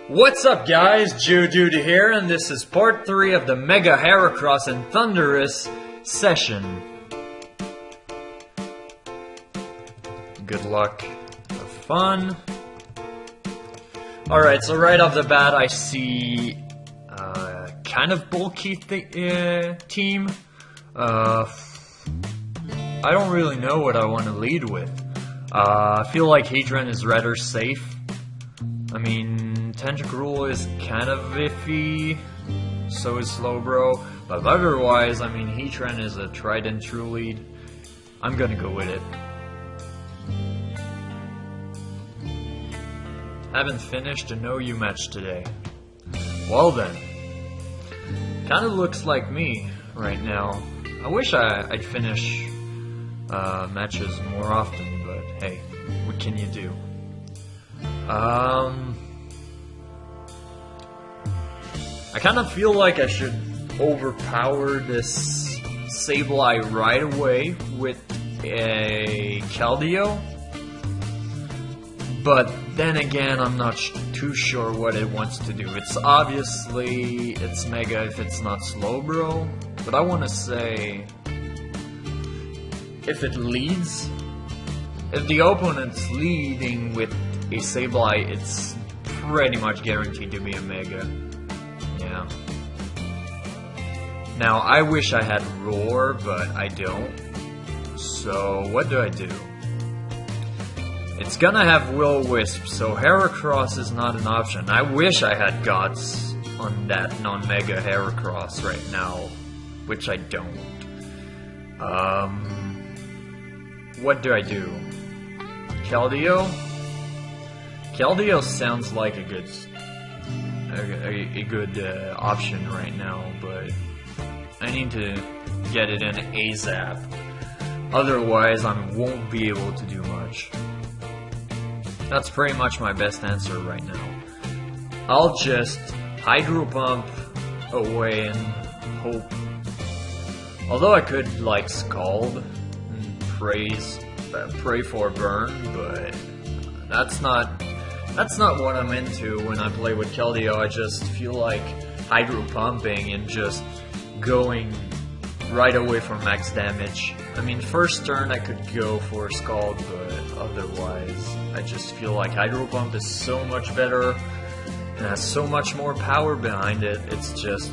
What's up guys, Joe here, and this is part 3 of the MegaHeracross and Thundurus session. Good luck, have fun. Alright, so right off the bat I see kind of bulky team. I don't really know what I want to lead with. I feel like Hadron is rather safe. I mean, Tentacruel is kind of iffy, so is Slowbro, but otherwise, I mean, Heatran is a tried and true lead. I'm gonna go with it. Haven't finished a no-you match today. Well then, kinda looks like me right now. I wish I'd finish matches more often, but hey, what can you do? I kind of feel like I should overpower this Sableye right away with a Keldeo, but then again, I'm not too sure what it wants to do. It's obviously, it's Mega if it's not Slowbro, but I want to say, if it leads, if the opponent's leading with a Sableye, it's pretty much guaranteed to be a Mega. Yeah. Now, I wish I had Roar, but I don't. So, what do I do? It's gonna have Will-O-Wisp, so Heracross is not an option. I wish I had Gods on that non-Mega Heracross right now, which I don't. What do I do? Keldeo? Keldeo sounds like a good option right now, but I need to get it in ASAP. Otherwise, I won't be able to do much. That's pretty much my best answer right now. I'll just Hydro Pump away and hope. Although I could like Scald and pray for Burn, but that's not what I'm into when I play with Keldeo. I just feel like Hydro Pumping and just going right away for max damage. I mean, first turn I could go for Scald, but otherwise I just feel like Hydro Pump is so much better and has so much more power behind it. It's just,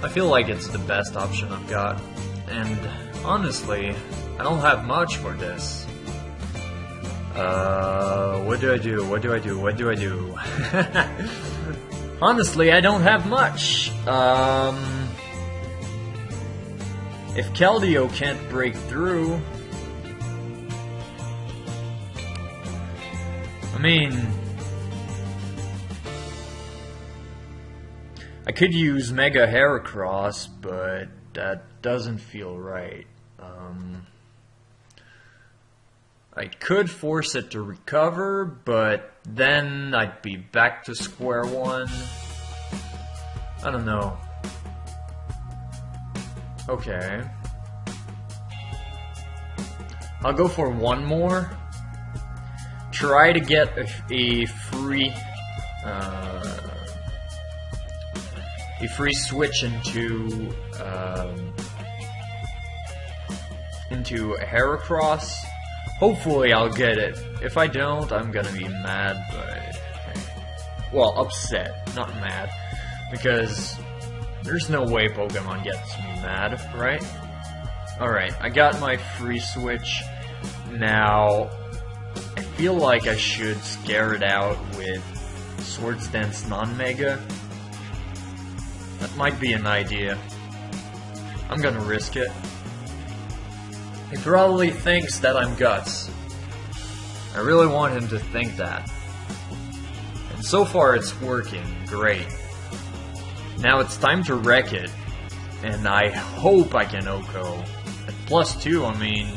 I feel like it's the best option I've got, and honestly, I don't have much for this. What do I do? What do I do? What do I do? Honestly, I don't have much. If Keldeo can't break through, I mean, I could use MegaHeracross, but that doesn't feel right. I could force it to recover, but then I'd be back to square one. I don't know. Okay. I'll go for one more. Try to get a free switch into Heracross. Hopefully I'll get it. If I don't, I'm gonna be mad, but... well, upset, not mad. Because there's no way Pokemon gets me mad, right? Alright, I got my free switch. Now, I feel like I should scare it out with Swords Dance non-Mega. That might be an idea. I'm gonna risk it. He probably thinks that I'm Guts. I really want him to think that. And so far it's working great. Now it's time to wreck it. And I hope I can OHKO. At +2, I mean,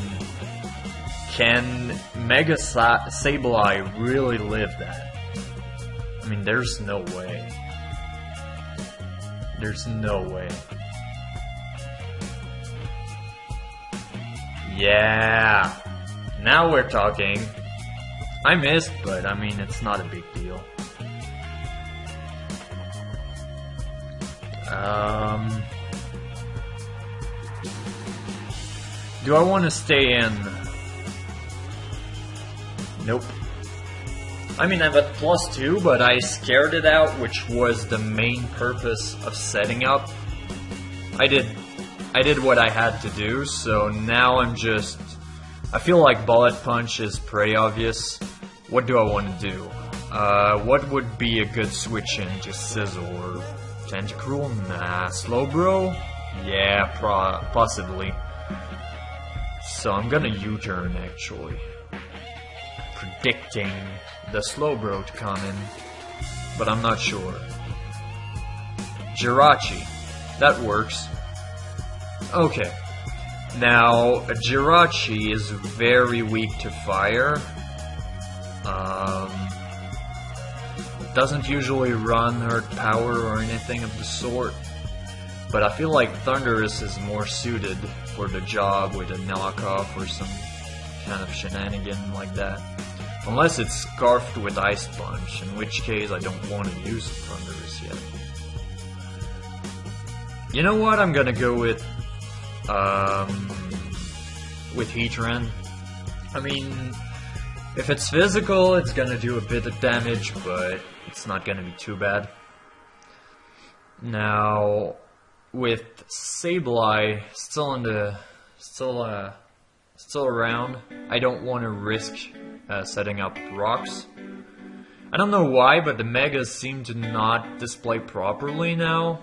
can Mega Sableye really live that? I mean, there's no way. There's no way. Yeah, now we're talking. I missed, but I mean, it's not a big deal. Do I want to stay in? Nope. I mean, I'm at +2, but I scared it out, which was the main purpose of setting up. I did what I had to do, so now I'm just... I feel like Bullet Punch is pretty obvious. What do I want to do? What would be a good switch in? Just Sizzle or Tentacruel? Nah. Slowbro? Yeah, possibly. So I'm gonna U-turn, actually. Predicting the Slowbro to come in, but I'm not sure. Jirachi. That works. Okay. Now, Jirachi is very weak to fire. Doesn't usually run Earth Power or anything of the sort. But I feel like Thundurus is more suited for the job with a knockoff or some kind of shenanigan like that. Unless it's scarfed with Ice Punch, in which case I don't want to use Thundurus yet. You know what? I'm gonna go with Heatran. I mean, if it's physical, it's gonna do a bit of damage, but it's not gonna be too bad. Now, with Sableye still around, I don't want to risk setting up rocks. I don't know why, but the Megas seem to not display properly now.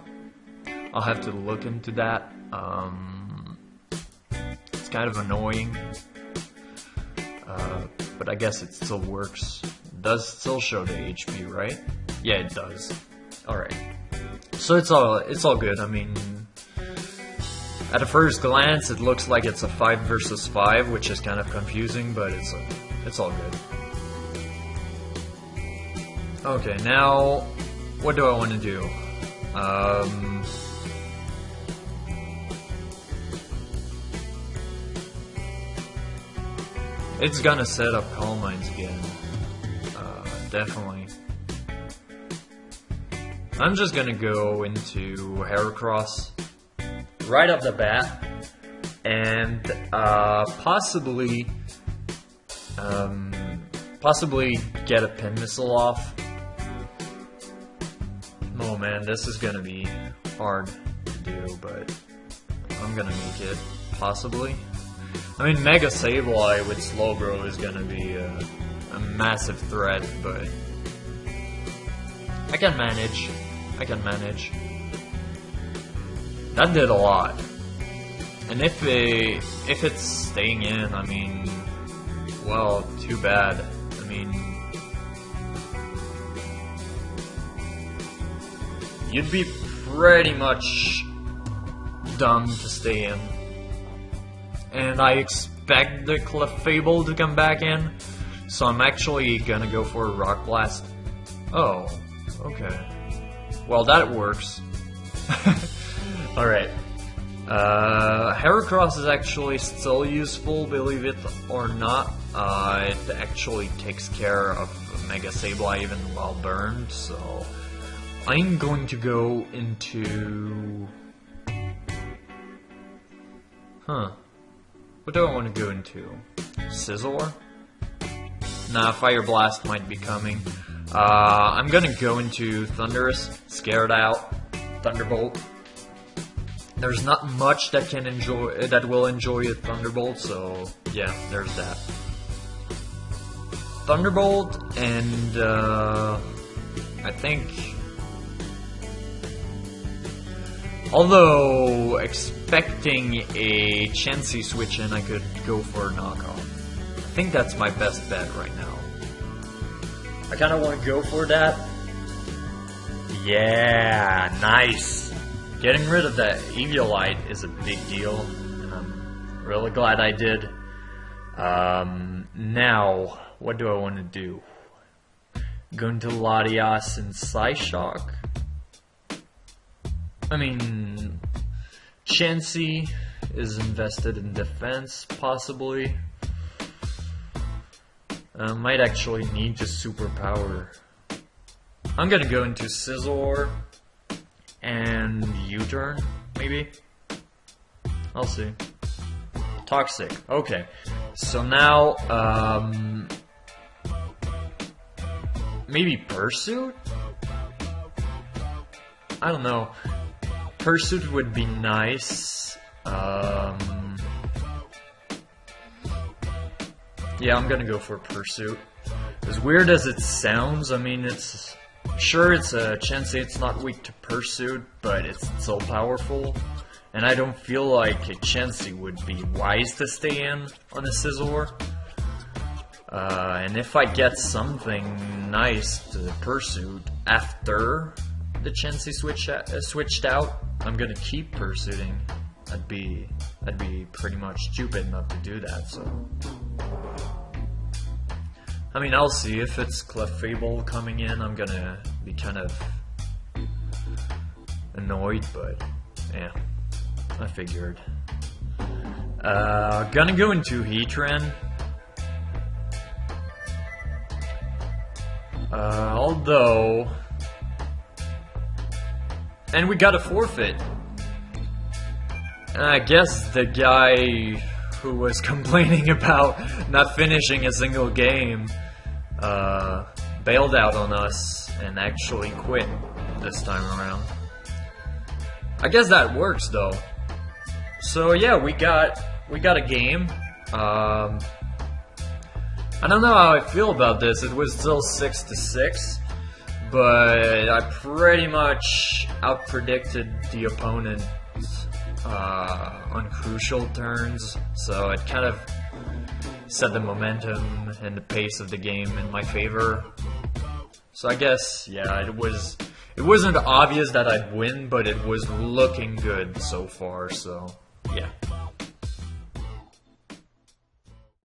I'll have to look into that. It's kind of annoying, but I guess it still works. It does still show the HP, right? Yeah, it does. Alright. So it's all good. I mean, at a first glance, it looks like it's a 5 versus 5, which is kind of confusing, but it's all good. Okay, now what do I want to do? It's gonna set up Calm Minds again. Definitely. I'm just gonna go into Heracross right off the bat, and possibly get a Pin Missile off. Oh man, this is gonna be hard to do, but I'm gonna make it, possibly. I mean, Mega Sableye with Slowbro is gonna be a massive threat, but I can manage. That did a lot. And if it's staying in, I mean, well, too bad. I mean, you'd be pretty much dumb to stay in. And I expect the Clefable to come back in, so I'm actually gonna go for a Rock Blast. Oh, okay. Well, that works. Alright. Heracross is actually still useful, believe it or not. It actually takes care of Mega Sableye even while burned, so I'm going to go into... What do I want to go into? Scizor? Nah, Fire Blast might be coming. I'm gonna go into Thundurus, Scared Out, Thunderbolt. There's not much that will enjoy a Thunderbolt, so yeah, there's that. Thunderbolt, and I think, although expecting a Chansey switch in, I could go for a knockoff. I think that's my best bet right now. I kind of want to go for that. Yeah, nice. Getting rid of that Eviolite is a big deal, and I'm really glad I did. Now, what do I want to do? Go into Latias and Psyshock? I mean, Chansey is invested in defense, possibly. Might actually need just superpower. I'm gonna go into Scizor and U-turn, maybe? I'll see. Toxic, okay. So now, maybe Pursuit? I don't know. Pursuit would be nice. Yeah, I'm gonna go for Pursuit. As weird as it sounds, I mean, it's... Sure, it's a Chansey, it's not weak to Pursuit, but it's so powerful. And I don't feel like a Chansey would be wise to stay in on a Scizor. And if I get something nice to Pursuit after the Chansey switched out, I'm gonna keep Pursuiting. I'd be pretty much stupid not to do that, so... I mean, I'll see. If it's Clefable coming in, I'm gonna be kind of annoyed, but yeah, I figured. Gonna go into Heatran. Although... And we got a forfeit. I guess the guy who was complaining about not finishing a single game bailed out on us and actually quit this time around. I guess that works though. So yeah, we got a game. I don't know how I feel about this. It was still 6-6, but I pretty much outpredicted the opponent on crucial turns, so it kind of set the momentum and the pace of the game in my favor. So I guess, yeah, it wasn't obvious that I'd win, but it was looking good so far, so yeah.